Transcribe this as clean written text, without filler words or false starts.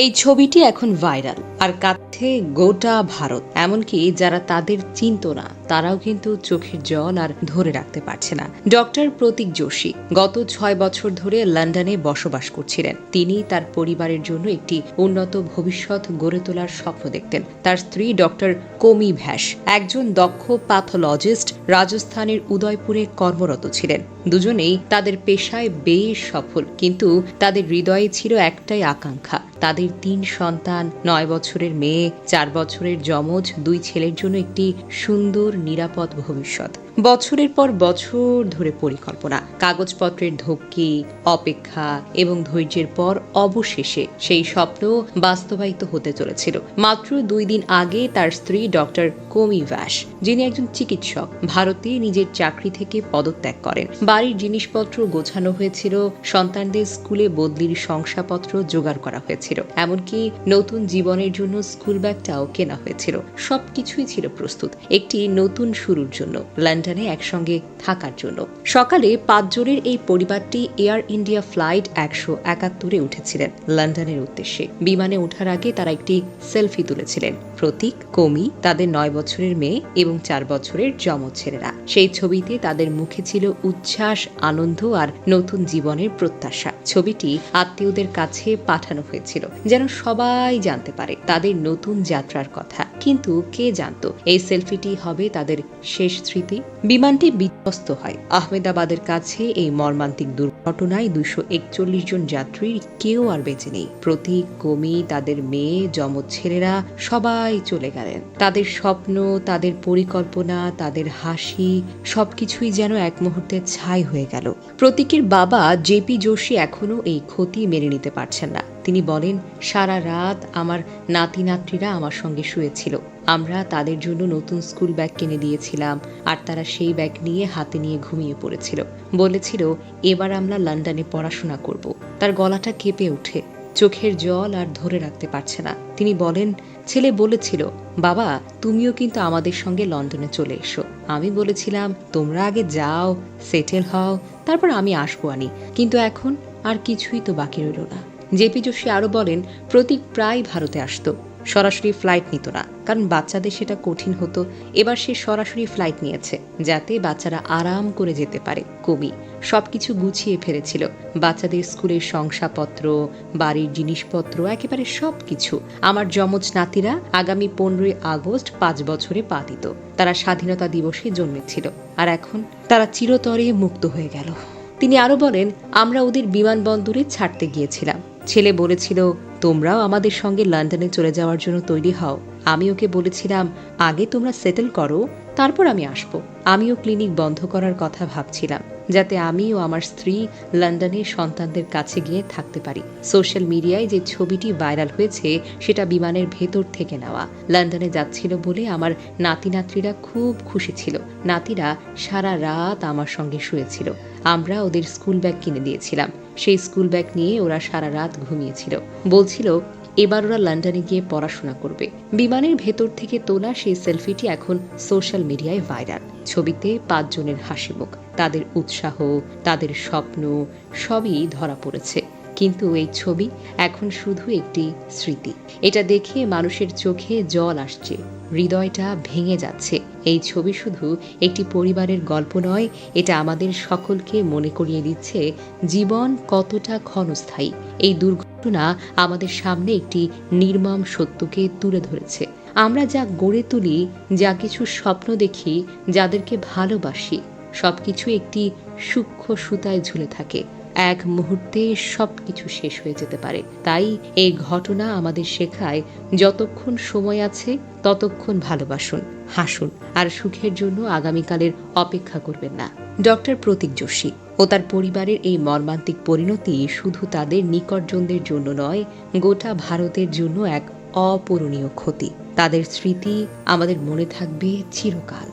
এই ছবিটি এখন ভাইরাল আর কাঁদছে গোটা ভারত। এমনকি যারা তাদের চিনত না তারাও কিন্তু চোখের জল আর ধরে রাখতে পারছে না। ডক্টর প্রতীক যোশী গত ৬ বছর ধরে লন্ডনে বসবাস করছিলেন। তিনি তার পরিবারের জন্য একটি উন্নত ভবিষ্যৎ গড়ে তোলার স্বপ্ন দেখতেন। তার স্ত্রী ডক্টর কোমি ভ্যাস একজন দক্ষ প্যাথোলজিস্ট, রাজস্থানের উদয়পুরে কর্মরত ছিলেন। দুজনেই তাদের পেশায় বেশ সফল, কিন্তু তাদের হৃদয়ে ছিল একটাই আকাঙ্ক্ষা। তাদের ৩ সন্তান, ৯ বছরের মেয়ে, ৪ বছরের যমজ ২ ছেলের জন্য একটি সুন্দর নিরাপদ ভবিষ্যৎ। বছরের পর বছর ধরে পরিকল্পনা, কাগজপত্রের ধক্কি, অপেক্ষা এবং ধৈর্যের পর অবশেষে সেই স্বপ্ন বাস্তবায়িত হতে চলেছিল। মাত্র ২ দিন আগে তার স্ত্রী ডক্টর কোমি ভ্যাস, যিনি একজন চিকিৎসক, ভারতে নিজের চাকরি থেকে পদত্যাগ করেন। বাড়ির জিনিসপত্র গোছানো হয়েছিল, সন্তানদের স্কুলে বদলির শংসাপত্র জোগাড় করা হয়েছিল, এমনকি নতুন জীবনের জন্য স্কুল ব্যাগটাও কেনা হয়েছিল। সবকিছুই ছিল প্রস্তুত একটি নতুন শুরুর জন্য, লন্ডনে একসঙ্গে থাকার জন্য। সকালে ৫ জনের এই পরিবারটি এয়ার ইন্ডিয়া ফ্লাইট ১৭১ উঠেছিলেন লন্ডনের উদ্দেশ্যে। বিমানে ওঠার আগে তারা একটি সেলফি তুলেছিলেন। প্রতীক, কোমি, তাদের ৯ বছরের মেয়ে এবং ৪ বছরের যমজ ছেলেরা। সেই ছবিতে তাদের মুখে ছিল উচ্ছ্বাস, আনন্দ আর নতুন জীবনের প্রত্যাশা। ছবিটি আত্মীয়দের কাছে পাঠানো হয়েছিল যেন সবাই জানতে পারে তাদের নতুন যাত্রার কথা। কিন্তু কে জানতো এই সেলফিটি হবে তাদের শেষ স্মৃতি। বিমানটি বিধ্বস্ত হয় আহমেদাবাদের কাছে। এই মর্মান্তিক দুর্ঘটনায় ২৪১ জন যাত্রীর কেউ আর বেঁচে নেই। প্রতীক, কোমি, তাদের মেয়ে, যমজ ছেলেরা সবাই চলে গেলেন। তাদের স্বপ্ন, তাদের পরিকল্পনা, তাদের হাসি সবকিছুই যেন এক মুহূর্তে ছাই হয়ে গেল। প্রতীকের বাবা জেপি যোশী এখনো এই ক্ষতি মেনে নিতে পারছেন না। তিনি বলেন, সারা রাত আমার নাতি নাতনিরা আমার সঙ্গে শুয়েছিল। আমরা তাদের জন্য নতুন স্কুল ব্যাগ কিনে দিয়েছিলাম আর তারা সেই ব্যাগ নিয়ে হাতে নিয়ে ঘুমিয়ে পড়েছিল। বলেছিল এবার আমরা লন্ডনে পড়াশোনা করব। তার গলাটা কেঁপে ওঠে, চোখের জল আর ধরে রাখতে পারছে না। তিনি বলেন, ছেলে বলেছিল, বাবা তুমিও কিন্তু আমাদের সঙ্গে লন্ডনে চলে এসো। আমি বলেছিলাম তোমরা আগে যাও, সেটেল হও, তারপর আমি আসবো আনি। কিন্তু এখন আর কিছুই তো বাকি রইল না। জেপি যোশী আরো বলেন, প্রতীক প্রায় ভারতে আসতো, সরাসরি ফ্লাইট নিত না, কারণ বাচ্চাদের সেটা কঠিন হতো। এবার সে সরাসরি ফ্লাইট নিয়েছে যাতে বাচ্চারা আরাম করে যেতে পারে। কবি সবকিছু গুছিয়ে ফেলেছিল, বাচ্চাদের স্কুলের শংসাপত্র, বাড়ির জিনিসপত্র, একেবারে সবকিছু। আমার যমজ নাতিরা আগামী ১৫ই আগস্ট ৫ বছরে পা দিত। তারা স্বাধীনতা দিবসে জন্মেছিল আর এখন তারা চিরতরে মুক্ত হয়ে গেল। তিনি আরো বলেন, আমরা ওদের বিমানবন্দরে ছাড়তে গিয়েছিলাম। ছেলে বলেছিল তোমরাও আমাদের সঙ্গে লন্ডনে চলে যাওয়ার জন্য তৈরি হও। আমি ওকে বলেছিলাম আগে তোমরা সেটেল করো, তারপর আমি আসবো। আমিও ক্লিনিক বন্ধ করার কথা ভাবছিলাম যাতে আমি ও আমার স্ত্রী লন্ডনে সন্তানদের কাছে গিয়ে থাকতে পারি। সোশ্যাল মিডিয়ায় যে ছবিটি ভাইরাল হয়েছে সেটা বিমানের ভেতর থেকে নেওয়া। লন্ডনে যাচ্ছিল বলে আমার নাতি নাতনিরা খুব খুশি ছিল। নাতিরা সারা রাত আমার সঙ্গে শুয়েছিল। আমরা ওদের স্কুল ব্যাগ কিনে দিয়েছিলাম। সেই স্কুল ব্যাগ নিয়ে ওরা সারা রাত ঘুমিয়েছিল। বলছিল এবার ওরা লন্ডনে গিয়ে পড়াশোনা করবে। বিমানের ভেতর থেকে তোলা সেই সেলফিটি এখন সোশ্যাল মিডিয়ায় ভাইরাল। ছবিতে ৫ জনের হাসি মুখ, তাদের উৎসাহ, তাদের স্বপ্ন সবই ধরা পড়েছে। কিন্তু এই ছবি এখন শুধু একটি স্মৃতি। এটা দেখে মানুষের চোখে জল আসছে, হৃদয়টা ভেঙে যাচ্ছে। এই ছবি শুধু একটি পরিবারের গল্প নয়, এটা আমাদের সকলকে মনে করিয়ে দিচ্ছে জীবন কতটা ক্ষণস্থায়ী। এই দুর্ঘটনা আমাদের সামনে একটি নির্মম সত্যকে তুলে ধরেছে। আমরা যা গড়ে তুলি, যা কিছু স্বপ্ন দেখি, যাদেরকে ভালোবাসি, সবকিছু একটি সূক্ষ্ম সুতায় ঝুলে থাকে। এক মুহূর্তে সবকিছু শেষ হয়ে যেতে পারে। তাই এই ঘটনা আমাদের শেখায়, যতক্ষণ সময় আছে ততক্ষণ ভালোবাসুন, হাসুন আর সুখের জন্য আগামীকালের অপেক্ষা করবেন না। ডক্টর প্রতীক যোশী ও তার পরিবারের এই মর্মান্তিক পরিণতি শুধু তাদের নিকটজনদের জন্য নয়, গোটা ভারতের জন্য এক অপূরণীয় ক্ষতি। তাদের স্মৃতি আমাদের মনে থাকবে চিরকাল।